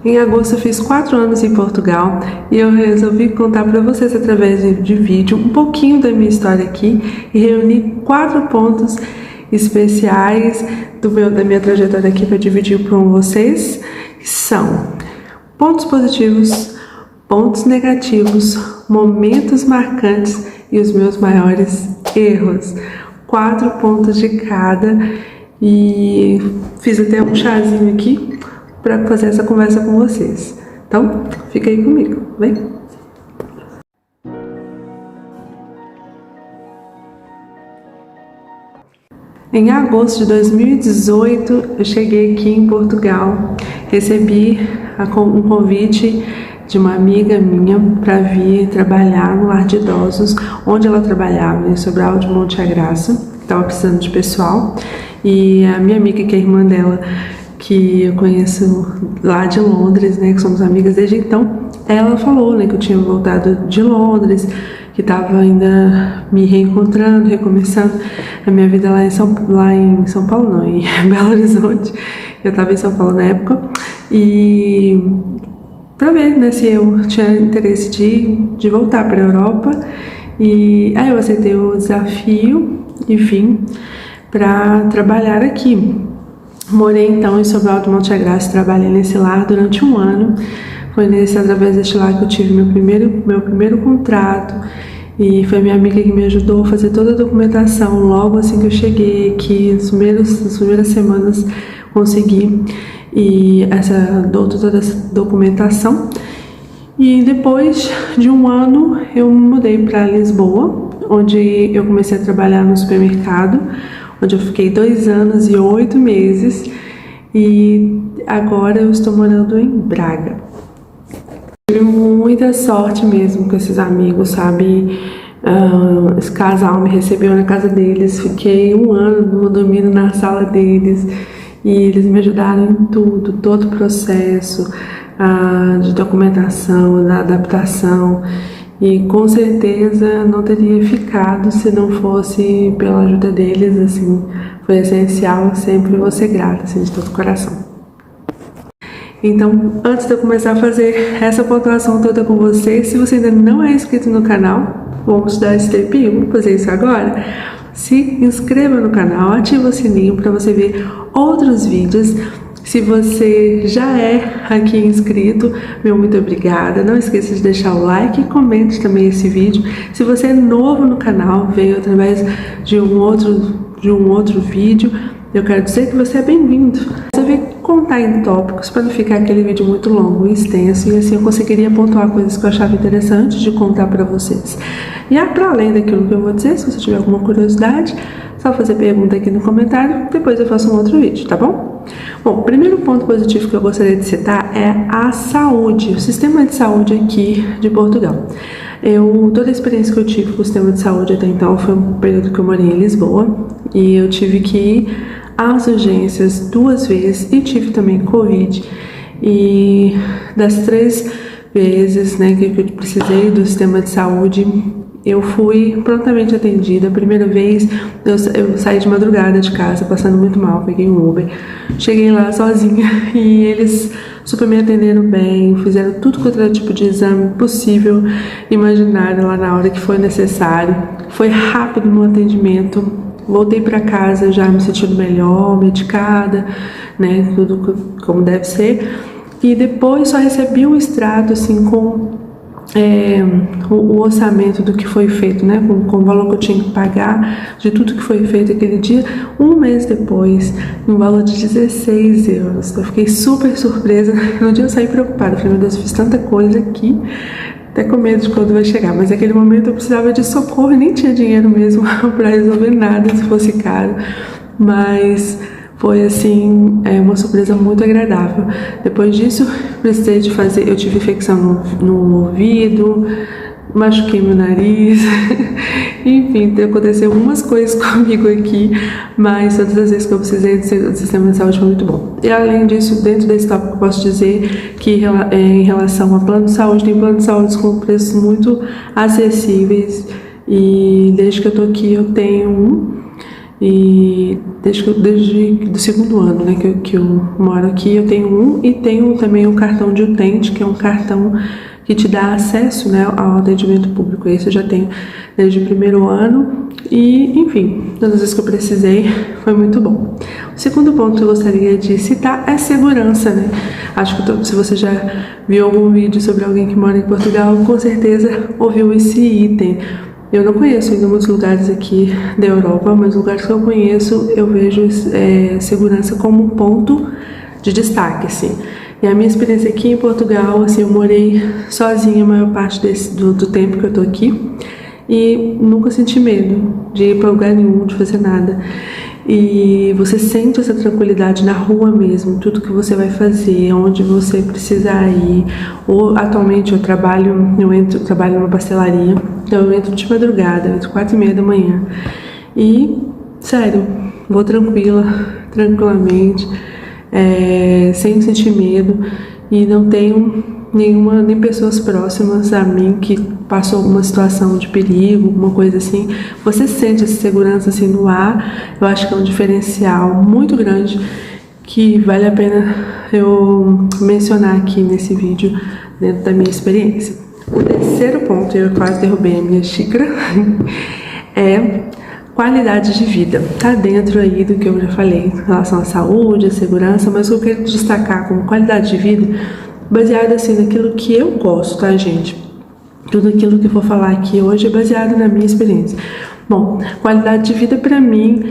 Em agosto eu fiz 4 anos em Portugal e eu resolvi contar para vocês através de vídeo um pouquinho da minha história aqui e reunir 4 pontos especiais da minha trajetória aqui para dividir com vocês, que são pontos positivos, pontos negativos, momentos marcantes e os meus maiores erros. 4 pontos de cada e fiz até um chazinho aqui para fazer essa conversa com vocês. Então, fica aí comigo, vem! Em agosto de 2018, eu cheguei aqui em Portugal, recebi um convite de uma amiga minha para vir trabalhar no lar de idosos, onde ela trabalhava, em Sobral de Monte Agraça, estava precisando de pessoal, e a minha amiga, que é a irmã dela, que eu conheço lá de Londres, né, que somos amigas desde então, ela falou, né, que eu tinha voltado de Londres, que estava ainda me reencontrando, recomeçando a minha vida lá em São Paulo, não, em Belo Horizonte. Eu estava em São Paulo na época, e para ver, né, se eu tinha interesse de voltar para a Europa. E aí eu aceitei o desafio e vim para trabalhar aqui. Morei então em Sobral de Monte Agraça, trabalhei nesse lar durante 1 ano. Foi através deste lar que eu tive meu primeiro contrato, e foi minha amiga que me ajudou a fazer toda a documentação. Logo assim que eu cheguei aqui, nas primeiras semanas consegui, e dou toda essa documentação. E depois de 1 ano eu mudei para Lisboa, onde eu comecei a trabalhar no supermercado, onde eu fiquei 2 anos e 8 meses, e agora eu estou morando em Braga. Tive muita sorte mesmo com esses amigos, sabe? Esse casal me recebeu na casa deles, fiquei 1 ano dormindo na sala deles, e eles me ajudaram em tudo, todo o processo de documentação, da adaptação. E com certeza não teria ficado se não fosse pela ajuda deles, assim, foi essencial, sempre vou ser grata, assim, de todo o coração. Então, antes de eu começar a fazer essa pontuação toda com vocês, se você ainda não é inscrito no canal, vamos dar esse tempinho, vamos fazer isso agora? Se inscreva no canal, ativa o sininho para você ver outros vídeos. Se você já é aqui inscrito, meu muito obrigada. Não esqueça de deixar o like e comente também esse vídeo. Se você é novo no canal, veio através de um outro vídeo, eu quero dizer que você é bem-vindo. Você vai contar em tópicos para não ficar aquele vídeo muito longo e extenso, e assim eu conseguiria pontuar coisas que eu achava interessante de contar para vocês. E para além daquilo que eu vou dizer, se você tiver alguma curiosidade, só fazer pergunta aqui no comentário, depois eu faço um outro vídeo, tá bom? Bom, o primeiro ponto positivo que eu gostaria de citar é a saúde, o sistema de saúde aqui de Portugal. Toda a experiência que eu tive com o sistema de saúde até então foi um período que eu morei em Lisboa, e eu tive que ir às urgências 2 vezes e tive também Covid. E das 3 vezes, né, que eu precisei do sistema de saúde, eu fui prontamente atendida. A primeira vez eu saí de madrugada de casa, passando muito mal, peguei um Uber, cheguei lá sozinha e eles super me atenderam bem, fizeram tudo quanto era tipo de exame possível, imaginário lá na hora que foi necessário. Foi rápido no atendimento, voltei para casa já me sentindo melhor, medicada, né, tudo como deve ser. E depois só recebi um extrato assim com o orçamento do que foi feito, né, com o valor que eu tinha que pagar de tudo que foi feito aquele dia, 1 mês depois, no valor de 16 euros. Eu fiquei super surpresa. No dia eu saí preocupada, falei, meu Deus, eu fiz tanta coisa aqui, até com medo de quando vai chegar, mas naquele momento eu precisava de socorro e nem tinha dinheiro mesmo para resolver nada se fosse caro, mas foi assim, uma surpresa muito agradável. Depois disso, precisei eu tive infecção no ouvido, machuquei meu nariz, enfim, aconteceu algumas coisas comigo aqui, mas todas as vezes que eu precisei do sistema de saúde foi muito bom. E além disso, dentro desse tópico eu posso dizer que em relação ao plano de saúde, tem plano de saúde com preços muito acessíveis, e desde que eu tô aqui eu tenho um, E desde do segundo ano, né, que eu moro aqui, eu tenho um, e tenho também um cartão de utente, que é um cartão que te dá acesso, né, ao atendimento público. Esse eu já tenho desde o primeiro ano e, enfim, todas as vezes que eu precisei foi muito bom. O segundo ponto que eu gostaria de citar é segurança, né? Acho que se você já viu algum vídeo sobre alguém que mora em Portugal, com certeza ouviu esse item. Eu não conheço ainda muitos lugares aqui da Europa, mas lugares que eu conheço, eu vejo segurança como um ponto de destaque, assim. E a minha experiência aqui em Portugal, assim, eu morei sozinha a maior parte do tempo que eu tô aqui e nunca senti medo de ir para lugar nenhum, de fazer nada. E você sente essa tranquilidade na rua mesmo, tudo que você vai fazer, onde você precisar ir. Ou, atualmente eu trabalho numa pastelaria, então eu entro de madrugada, eu entro 4h30 da manhã. E, sério, vou tranquilamente, sem sentir medo, e não tenho nem pessoas próximas a mim que passou alguma situação de perigo, alguma coisa assim. Você sente essa segurança assim no ar. Eu acho que é um diferencial muito grande que vale a pena eu mencionar aqui nesse vídeo dentro da minha experiência. O terceiro ponto, eu quase derrubei a minha xícara, é qualidade de vida. Tá dentro aí do que eu já falei em relação à saúde, à segurança, mas o que eu quero destacar como qualidade de vida, baseado assim naquilo que eu gosto, tá, gente? Tudo aquilo que eu vou falar aqui hoje é baseado na minha experiência. Bom, qualidade de vida para mim,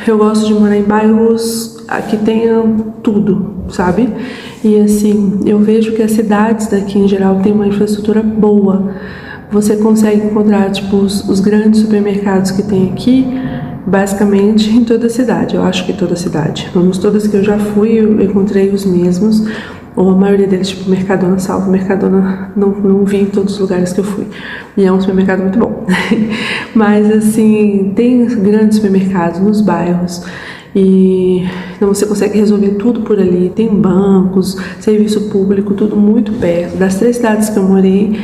eu gosto de morar em bairros que tenham tudo, sabe? E assim, eu vejo que as cidades daqui em geral têm uma infraestrutura boa. Você consegue encontrar, tipo, os grandes supermercados que tem aqui, basicamente em toda a cidade. Eu acho que toda a cidade. Vamos, todas que eu já fui, eu encontrei os mesmos. Ou a maioria deles, tipo Mercadona, salvo Mercadona, não vi em todos os lugares que eu fui. E é um supermercado muito bom. Mas, assim, tem grandes supermercados nos bairros. E então você consegue resolver tudo por ali. Tem bancos, serviço público, tudo muito perto. Das 3 cidades que eu morei,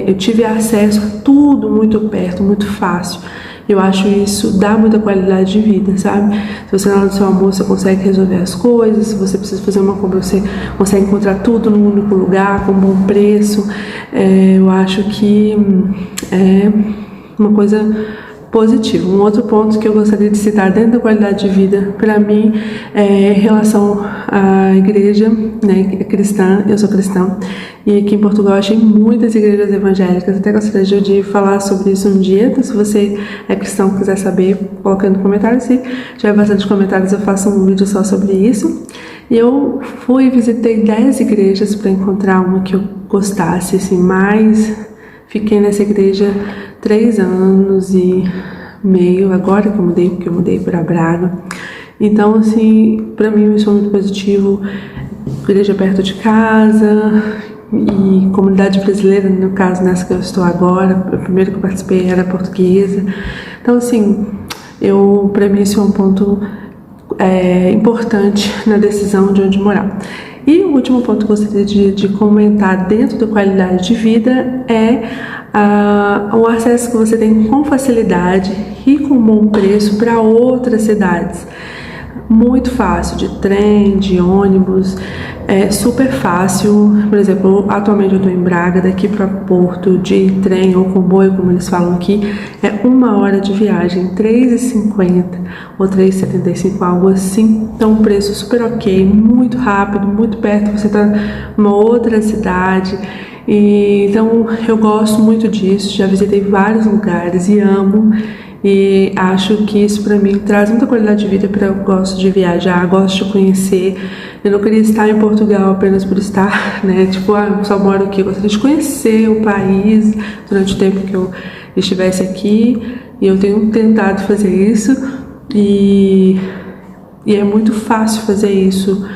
eu tive acesso a tudo muito perto, muito fácil. Eu acho isso dá muita qualidade de vida, sabe? Se você na hora do seu almoço você consegue resolver as coisas, se você precisa fazer uma compra, você consegue encontrar tudo num único lugar, com bom preço. Eu acho que é uma coisa positiva. Um outro ponto que eu gostaria de citar dentro da qualidade de vida, para mim, é em relação à igreja, né, cristã. Eu sou cristã e aqui em Portugal eu achei muitas igrejas evangélicas. Até gostaria de falar sobre isso um dia. Então, se você é cristão e quiser saber, coloca aí no comentário. Se tiver bastante comentários, eu faço um vídeo só sobre isso. E eu fui e visitei 10 igrejas para encontrar uma que eu gostasse, assim, mais. Fiquei nessa igreja 3 anos e meio, agora que eu mudei, porque eu mudei para Braga. Então, assim, para mim isso é muito positivo. Igreja perto de casa e comunidade brasileira, no caso, nessa que eu estou agora. A primeira que eu participei era portuguesa. Então, assim, para mim isso é um ponto importante na decisão de onde morar. E o último ponto que eu gostaria de comentar dentro da qualidade de vida é o acesso que você tem com facilidade e com bom preço para outras cidades. Muito fácil, de trem, de ônibus, super fácil. Por exemplo, atualmente eu estou em Braga, daqui para Porto, de trem ou comboio, como eles falam aqui, é 1 hora de viagem, 3,50 ou 3,75, algo assim. Então, um preço super ok, muito rápido, muito perto, você está numa outra cidade. Então, eu gosto muito disso, já visitei vários lugares e amo. E acho que isso para mim traz muita qualidade de vida, porque eu gosto de viajar, gosto de conhecer. Eu não queria estar em Portugal apenas por estar, né? Tipo, eu só moro aqui. Eu gostaria de conhecer o país durante o tempo que eu estivesse aqui. E eu tenho tentado fazer isso. E é muito fácil fazer isso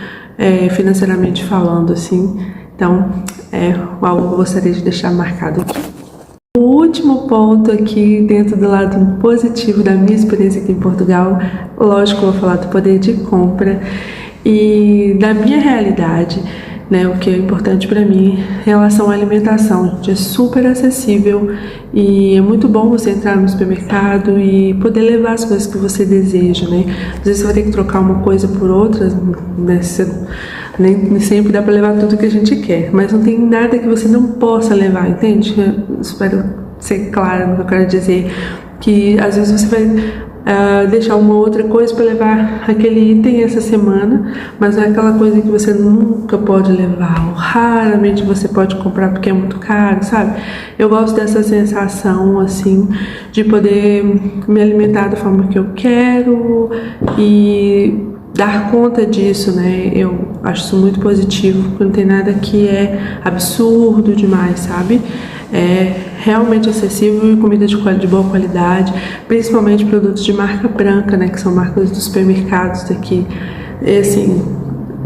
financeiramente falando, assim. Então, é algo que eu gostaria de deixar marcado aqui. O último ponto aqui, dentro do lado positivo da minha experiência aqui em Portugal, lógico, eu vou falar do poder de compra e da minha realidade. né, o que é importante para mim em relação à alimentação. Gente, é super acessível e é muito bom você entrar no supermercado e poder levar as coisas que você deseja, né? Às vezes você vai ter que trocar uma coisa por outra, né? Nem sempre dá para levar tudo que a gente quer, mas não tem nada que você não possa levar, entende? Eu espero ser clara no que eu quero dizer, que às vezes você vai deixar uma outra coisa para levar aquele item essa semana, mas não é aquela coisa que você nunca pode levar, ou raramente você pode comprar porque é muito caro, sabe? Eu gosto dessa sensação, assim, de poder me alimentar da forma que eu quero e dar conta disso, né? Eu acho isso muito positivo, porque não tem nada que é absurdo demais, sabe? É realmente acessível e comida de boa qualidade, principalmente produtos de marca branca, né, que são marcas dos supermercados daqui. É assim,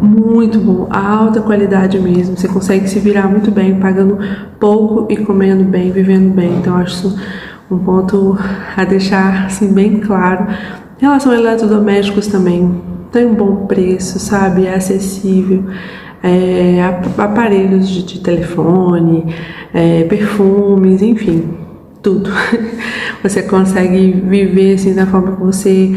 muito bom, alta qualidade mesmo. Você consegue se virar muito bem, pagando pouco e comendo bem, vivendo bem. Então acho isso um ponto a deixar assim bem claro. Em relação a eletrodomésticos também, tem um bom preço, sabe? É acessível. Aparelhos de telefone, perfumes, enfim, tudo. Você consegue viver assim da forma que você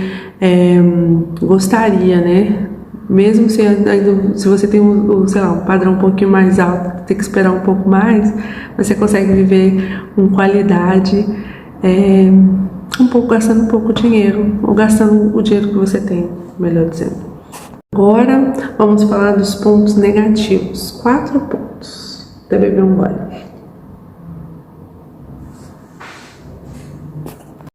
gostaria, né? Mesmo se você tem sei lá, um padrão um pouquinho mais alto, tem que esperar um pouco mais, você consegue viver com qualidade, um pouco gastando um pouco de dinheiro, ou gastando o dinheiro que você tem, melhor dizendo. Agora vamos falar dos pontos negativos. 4 pontos. Até beber um gole.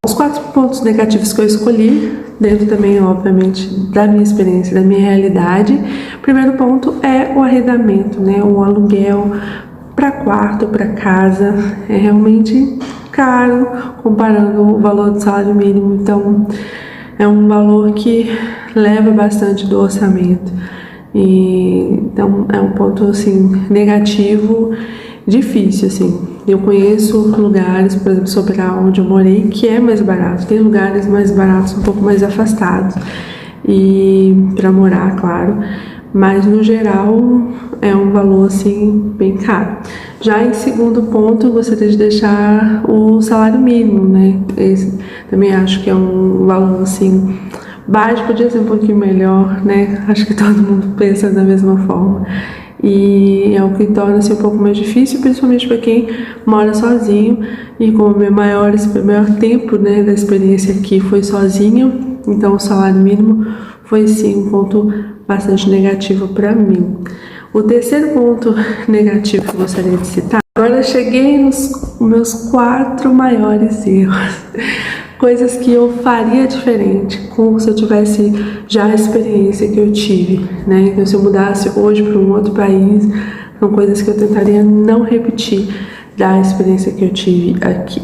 Os 4 pontos negativos que eu escolhi, dentro também, obviamente, da minha experiência, da minha realidade. O primeiro ponto é o arrendamento, né? O aluguel para quarto, para casa, é realmente caro comparando o valor do salário mínimo. Então, é um valor que leva bastante do orçamento. Então é um ponto assim negativo, difícil assim. Eu conheço lugares, por exemplo, Sobral, onde eu morei, que é mais barato. Tem lugares mais baratos, um pouco mais afastados, e para morar, claro. Mas no geral é um valor assim bem caro. Já em segundo ponto, eu gostaria de deixar o salário mínimo, né? Esse também acho que é um valor assim baixo, podia ser um pouquinho melhor, né? Acho que todo mundo pensa da mesma forma. E é o que torna-se um pouco mais difícil, principalmente para quem mora sozinho. E como o meu maior tempo, né, da experiência aqui foi sozinha, então o salário mínimo foi sim um ponto bastante negativo para mim. O terceiro ponto negativo que eu gostaria de citar, agora eu cheguei nos meus 4 maiores erros. Coisas que eu faria diferente, como se eu tivesse já a experiência que eu tive, né? Então, se eu mudasse hoje para um outro país, são coisas que eu tentaria não repetir da experiência que eu tive aqui.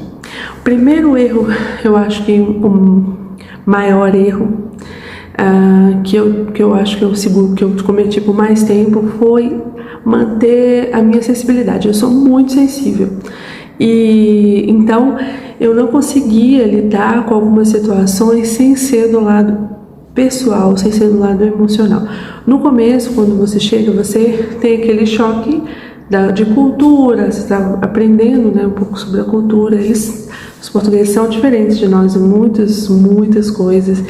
O primeiro erro, eu acho que o maior erro que eu acho que eu cometi por mais tempo foi manter a minha sensibilidade. Eu sou muito sensível. E então eu não conseguia lidar com algumas situações sem ser do lado pessoal, sem ser do lado emocional. No começo, quando você chega, você tem aquele choque de cultura, você está aprendendo, né, um pouco sobre a cultura. Os portugueses são diferentes de nós em muitas coisas.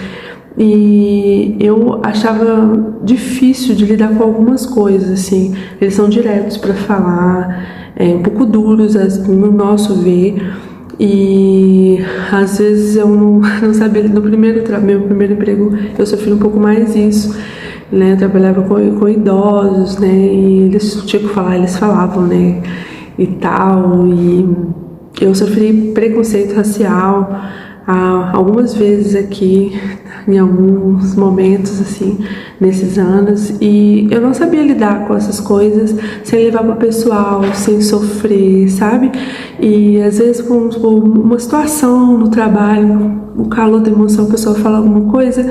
E eu achava difícil de lidar com algumas coisas, assim. Eles são diretos para falar, um pouco duros no nosso ver, e às vezes eu não sabia. No meu primeiro emprego eu sofri um pouco mais isso, né? Eu trabalhava com idosos, né? E eles tinham que falar, eles falavam, né? E tal, e eu sofri preconceito racial algumas vezes aqui, em alguns momentos assim, nesses anos, e eu não sabia lidar com essas coisas sem levar para o pessoal, sem sofrer, sabe? E às vezes com uma situação no trabalho, o calor da emoção, a pessoa fala alguma coisa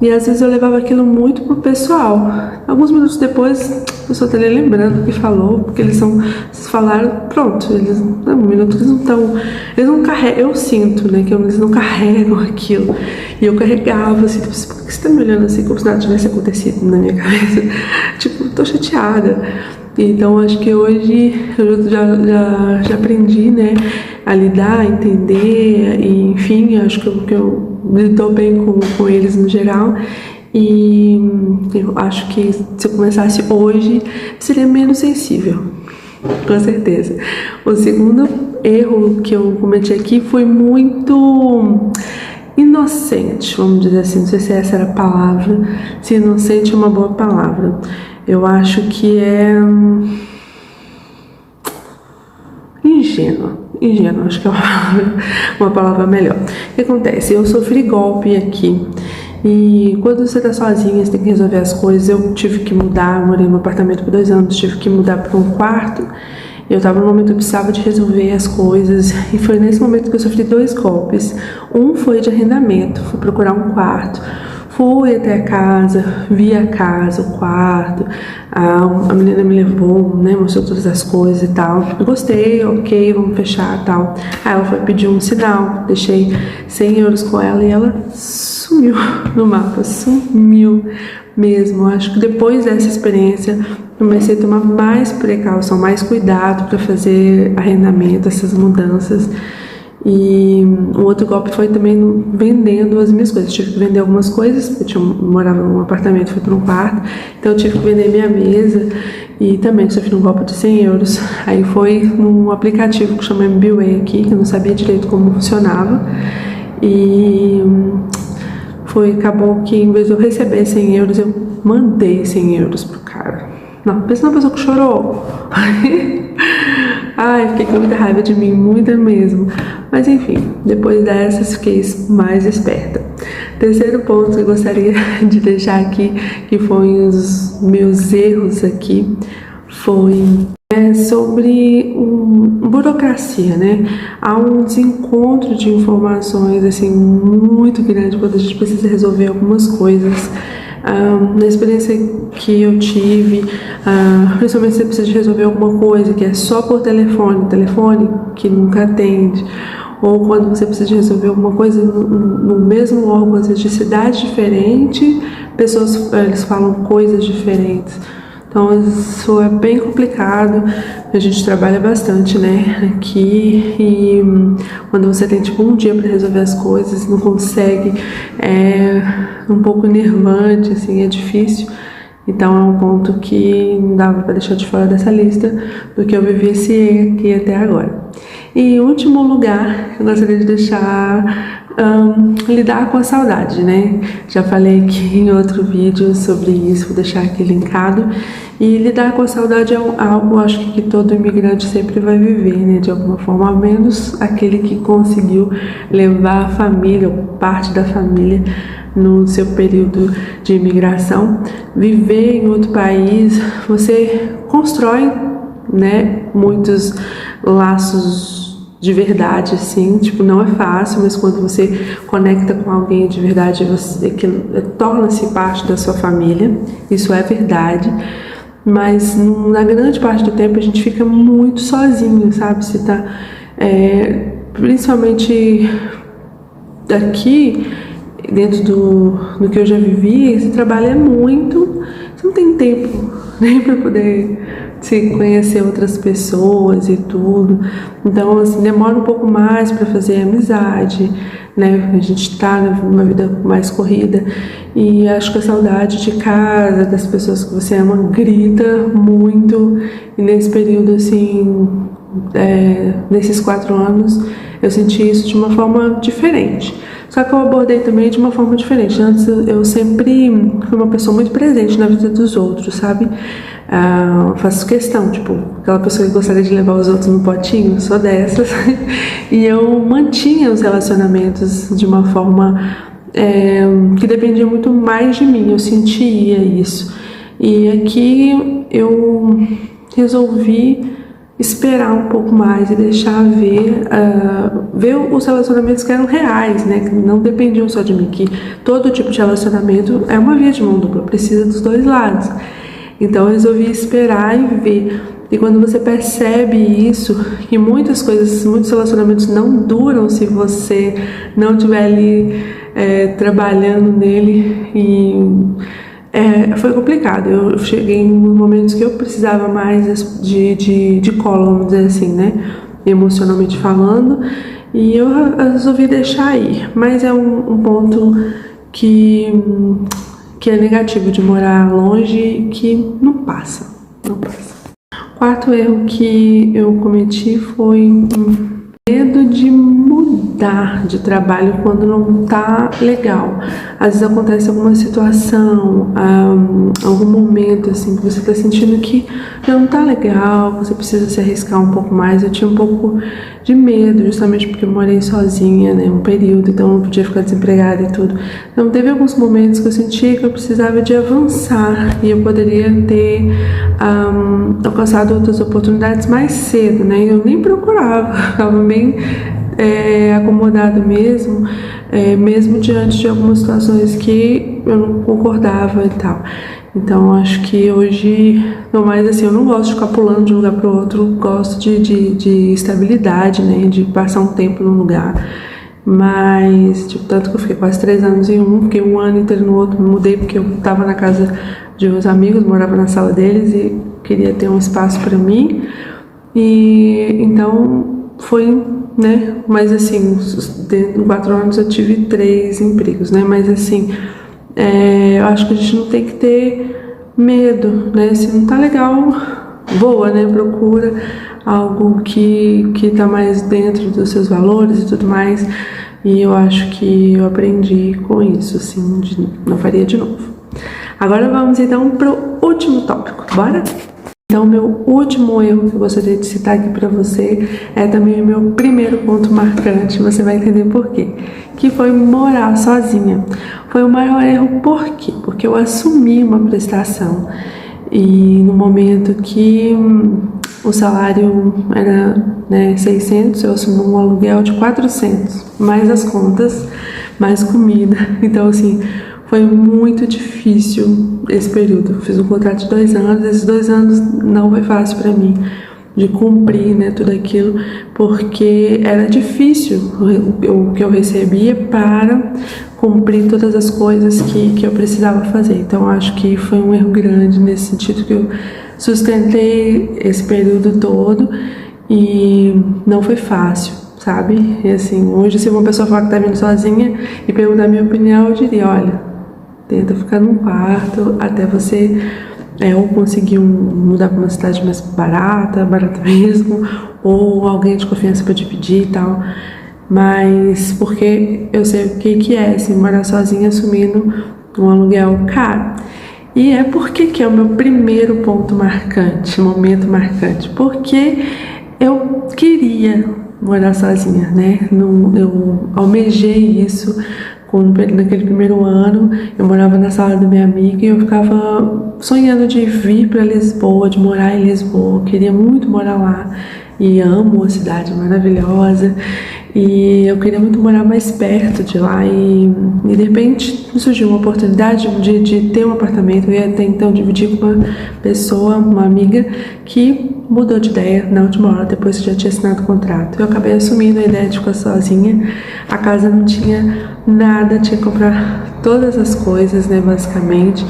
E às vezes eu levava aquilo muito pro pessoal. Alguns minutos depois, a pessoa tá ali lembrando o que falou, porque eles falaram, pronto, um minuto eles não estão, eles não carregam, eu sinto, né, que eles não carregam aquilo. E eu carregava, assim, tipo, por que você tá me olhando assim, como se nada tivesse acontecido na minha cabeça? Tipo, tô chateada. Então acho que hoje eu já aprendi, né, a lidar, a entender, e enfim, acho que eu lido bem com eles no geral. E eu acho que se eu começasse hoje, seria menos sensível, com certeza. O segundo erro que eu cometi aqui foi muito inocente, vamos dizer assim, não sei se essa era a palavra, se inocente é uma boa palavra. Eu acho que é ingênuo, acho que é uma palavra melhor. O que acontece? Eu sofri golpe aqui, e quando você tá sozinha, você tem que resolver as coisas. Eu tive que mudar, morei no apartamento por 2 anos, tive que mudar para um quarto. Eu estava no momento que eu precisava de resolver as coisas, e foi nesse momento que eu sofri 2 golpes. Um foi de arrendamento, fui procurar um quarto. Fui até a casa, vi a casa, o quarto, a menina me levou, né, mostrou todas as coisas e tal. Eu gostei, ok, vamos fechar e tal. Aí ela foi pedir um sinal, deixei 100 euros com ela e ela sumiu no mapa, sumiu mesmo. Acho que depois dessa experiência comecei a tomar mais precaução, mais cuidado para fazer arrendamento, essas mudanças. E o outro golpe foi também vendendo as minhas coisas. Eu tive que vender algumas coisas, eu morava num apartamento, fui para um quarto, então eu tive que vender minha mesa e também sofri um golpe de 100 euros. Aí foi num aplicativo que chama MBWay aqui, que eu não sabia direito como funcionava, e acabou que em vez de eu receber 100 euros, eu mandei 100 euros pro cara. Não, pensa numa pessoa que chorou. Ai, fiquei com muita raiva de mim, muita mesmo. Mas enfim, depois dessas fiquei mais esperta. Terceiro ponto que eu gostaria de deixar aqui, que foi os meus erros aqui, foi sobre burocracia, né? Há um desencontro de informações assim muito grande quando a gente precisa resolver algumas coisas. Na experiência que eu tive, principalmente se você precisa resolver alguma coisa que é só por telefone que nunca atende, ou quando você precisa resolver alguma coisa no mesmo órgão, às vezes de cidade diferente, pessoas eles falam coisas diferentes. Então isso é bem complicado. A gente trabalha bastante, né, aqui, e quando você tem tipo um dia para resolver as coisas, não consegue, é um pouco enervante, assim, é difícil. Então é um ponto que não dava para deixar de fora dessa lista do que eu vivi aqui até agora. E em último lugar, eu gostaria de deixar lidar com a saudade, né? Já falei aqui em outro vídeo sobre isso, vou deixar aqui linkado. E lidar com a saudade é algo, acho que todo imigrante sempre vai viver, né? De alguma forma, ao menos aquele que conseguiu levar a família, ou parte da família, no seu período de imigração. Viver em outro país, você constrói, né, muitos laços de verdade, assim, tipo, não é fácil, mas quando você conecta com alguém de verdade, você que torna-se parte da sua família, isso é verdade. Mas na grande parte do tempo a gente fica muito sozinho, sabe? Você tá, principalmente aqui, dentro do que eu já vivi, você trabalha muito, você não tem tempo nem para poder se conhecer outras pessoas e tudo. Então, assim, demora um pouco mais para fazer amizade, né? A gente tá numa vida mais corrida, e acho que a saudade de casa, das pessoas que você ama, grita muito. E nesse período, assim, nesses 4 anos, eu senti isso de uma forma diferente. Só que eu abordei também de uma forma diferente. Antes eu sempre fui uma pessoa muito presente na vida dos outros, sabe? Faço questão, tipo, aquela pessoa que gostaria de levar os outros no potinho, sou dessas. E eu mantinha os relacionamentos de uma forma que dependia muito mais de mim, eu sentia isso. E aqui eu resolvi esperar um pouco mais e deixar ver os relacionamentos que eram reais, né, que não dependiam só de mim, que todo tipo de relacionamento é uma via de mão dupla, precisa dos dois lados. Então eu resolvi esperar e ver. E quando você percebe isso, que muitas coisas, muitos relacionamentos não duram se você não estiver ali trabalhando nele, e foi complicado. Eu cheguei em momentos que eu precisava mais de colo, vamos dizer assim, né, emocionalmente falando, e eu resolvi deixar ir. Mas é um ponto que é negativo de morar longe, que não passa. Quarto erro que eu cometi foi medo de mudar de trabalho quando não tá legal. Às vezes acontece alguma situação, algum momento assim que você tá sentindo que não tá legal, você precisa se arriscar um pouco mais. Eu tinha um pouco de medo, justamente porque eu morei sozinha, né, um período, então eu não podia ficar desempregada e tudo. Então teve alguns momentos que eu sentia que eu precisava de avançar e eu poderia ter alcançado outras oportunidades mais cedo, né? Eu nem procurava, ficava bem acomodado mesmo, mesmo diante de algumas situações que eu não concordava e tal. Então acho que hoje, não mais assim, eu não gosto de ficar pulando de um lugar para o outro, gosto de estabilidade, né, de passar um tempo num lugar. Mas, tipo, tanto que eu fiquei quase 3 anos em um, fiquei um ano inteiro no outro, me mudei porque eu tava na casa de uns amigos, morava na sala deles e queria ter um espaço para mim. E então foi, né, mas assim, dentro de 4 anos eu tive 3 empregos, né, mas assim, eu acho que a gente não tem que ter medo, né, se não tá legal, voa, né, procura algo que tá mais dentro dos seus valores e tudo mais. E eu acho que eu aprendi com isso, assim, não faria de novo. Agora vamos então pro último tópico, bora? Então, meu último erro que eu gostaria de citar aqui para você é também o meu primeiro ponto marcante, você vai entender por quê, que foi morar sozinha. Foi o maior erro, por quê? Porque eu assumi uma prestação e no momento que o salário era, né, 600, eu assumi um aluguel de 400, mais as contas, mais comida. Então, assim, foi muito difícil esse período. Eu fiz um contrato de 2 anos, esses 2 anos não foi fácil para mim de cumprir, né, tudo aquilo, porque era difícil o que eu recebia para cumprir todas as coisas que eu precisava fazer. Então, acho que foi um erro grande nesse sentido, que eu sustentei esse período todo e não foi fácil, sabe? E assim, hoje, se uma pessoa falar que tá vindo sozinha e perguntar a minha opinião, eu diria, olha, tenta ficar num quarto até você ou conseguir mudar para uma cidade mais barata mesmo, ou alguém de confiança para dividir e tal. Mas porque eu sei o que é assim, morar sozinha assumindo um aluguel caro. E é porque que é o meu primeiro ponto marcante, momento marcante, porque eu queria morar sozinha, né? Eu almejei isso naquele primeiro ano. Eu morava na sala da minha amiga e eu ficava sonhando de vir para Lisboa, de morar em Lisboa. Eu queria muito morar lá e amo a cidade maravilhosa. E eu queria muito morar mais perto de lá e de repente surgiu uma oportunidade de ter um apartamento. Eu ia até então dividir com uma pessoa, uma amiga, que mudou de ideia na última hora, depois que já tinha assinado o contrato. Eu acabei assumindo a ideia de ficar sozinha. A casa não tinha nada, tinha que comprar todas as coisas, né, basicamente.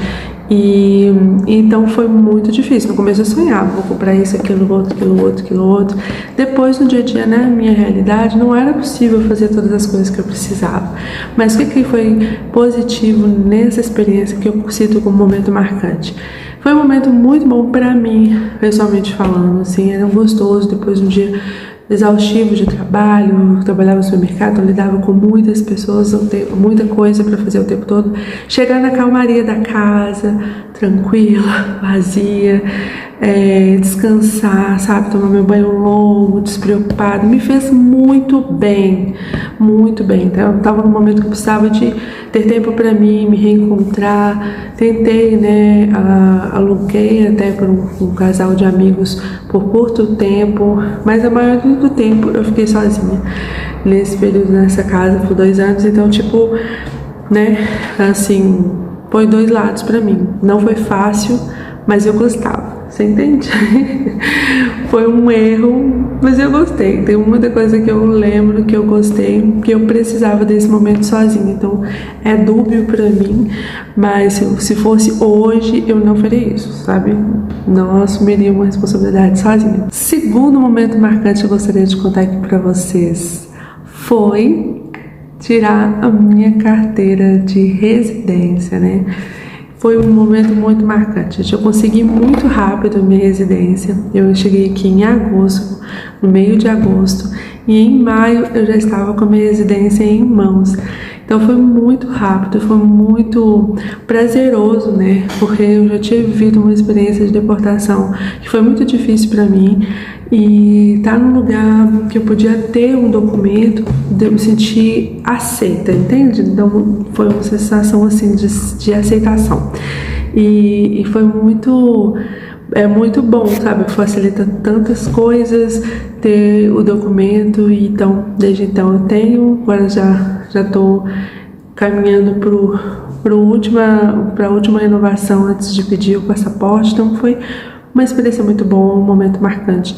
E então foi muito difícil. No começo eu sonhava, vou comprar isso, aquilo outro. Depois, no dia a dia, na minha realidade, não era possível fazer todas as coisas que eu precisava. Mas o que foi positivo nessa experiência que eu cito como momento marcante? Foi um momento muito bom para mim, pessoalmente falando, assim, era gostoso depois de um dia exaustivo de trabalho, trabalhava no supermercado, eu lidava com muitas pessoas, muita coisa para fazer o tempo todo. Chegar na calmaria da casa, tranquila, vazia, descansar, sabe, tomar meu banho longo, despreocupado, me fez muito bem, muito bem. Então, eu estava num momento que eu precisava de ter tempo para mim, me reencontrar. Tentei, né, aluguei até para um casal de amigos por curto tempo, mas a maioria do tempo eu fiquei sozinha nesse período, nessa casa por 2 anos. Então, tipo, né, assim, foi 2 lados para mim. Não foi fácil, mas eu gostava. Você entende? Foi um erro, mas eu gostei. Tem muita coisa que eu lembro que eu gostei, que eu precisava desse momento sozinha. Então é dúbio pra mim, mas se fosse hoje, eu não faria isso, sabe? Não assumiria uma responsabilidade sozinha. Segundo momento marcante que eu gostaria de contar aqui pra vocês foi tirar a minha carteira de residência, né? Foi um momento muito marcante. Eu consegui muito rápido a minha residência. Eu cheguei aqui em agosto, no meio de agosto, e em maio eu já estava com a minha residência em mãos. Então foi muito rápido, foi muito prazeroso, né? Porque eu já tinha vivido uma experiência de deportação que foi muito difícil para mim, e estar num lugar que eu podia ter um documento, de eu me sentir aceita, entende? Então foi uma sensação assim de aceitação, e foi muito bom, sabe? Facilita tantas coisas ter o documento. E então, desde então eu tenho, agora já estou caminhando para a última renovação antes de pedir o passaporte. Então foi uma experiência muito boa, um momento marcante.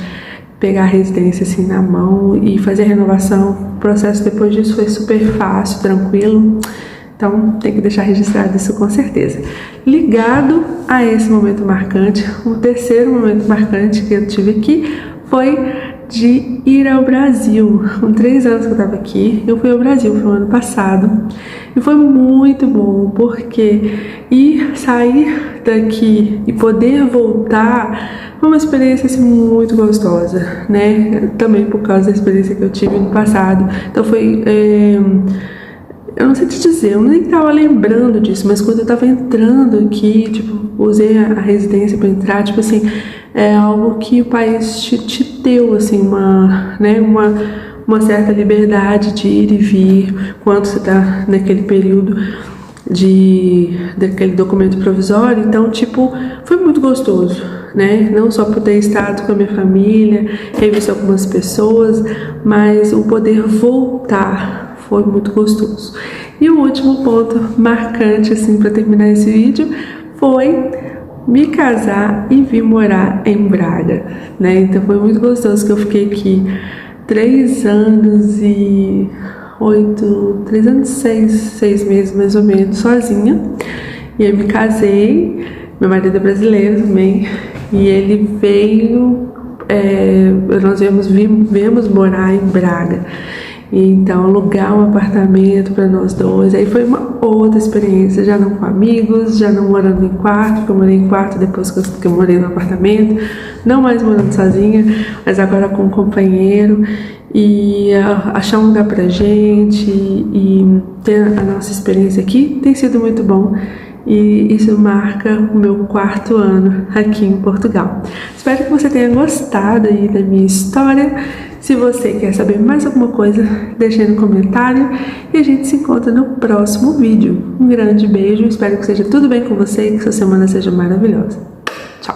Pegar a residência assim na mão e fazer a renovação. O processo depois disso foi super fácil, tranquilo. Então tem que deixar registrado isso com certeza. Ligado a esse momento marcante, o terceiro momento marcante que eu tive aqui foi de ir ao Brasil. Com 3 anos que eu estava aqui, eu fui ao Brasil, foi no ano passado, e foi muito bom, porque sair daqui e poder voltar foi uma experiência assim, muito gostosa, né? Também por causa da experiência que eu tive no passado. Então foi... eu não sei te dizer, eu nem estava lembrando disso, mas quando eu estava entrando aqui, tipo, usei a residência para entrar, tipo assim, é algo que o país te deu, assim, uma certa liberdade de ir e vir, quando você está naquele período daquele documento provisório. Então, tipo, foi muito gostoso, né? Não só por ter estado com a minha família, revisto algumas pessoas, mas o poder voltar foi muito gostoso. E o último ponto marcante, assim, para terminar esse vídeo, foi me casar e vir morar em Braga, né? Então foi muito gostoso, que eu fiquei aqui 3 anos e 6 meses mais ou menos sozinha. E eu me casei, meu marido é brasileiro também, e ele veio, nós viemos morar em Braga. Então, alugar um apartamento para nós dois, aí foi uma outra experiência, já não com amigos, já não morando em quarto, porque eu morei em quarto depois que eu morei no apartamento, não mais morando sozinha, mas agora com um companheiro, e achar um lugar pra gente e ter a nossa experiência aqui tem sido muito bom. E isso marca o meu 4º ano aqui em Portugal. Espero que você tenha gostado aí da minha história. Se você quer saber mais alguma coisa, deixe aí no comentário e a gente se encontra no próximo vídeo. Um grande beijo, espero que seja tudo bem com você e que sua semana seja maravilhosa. Tchau!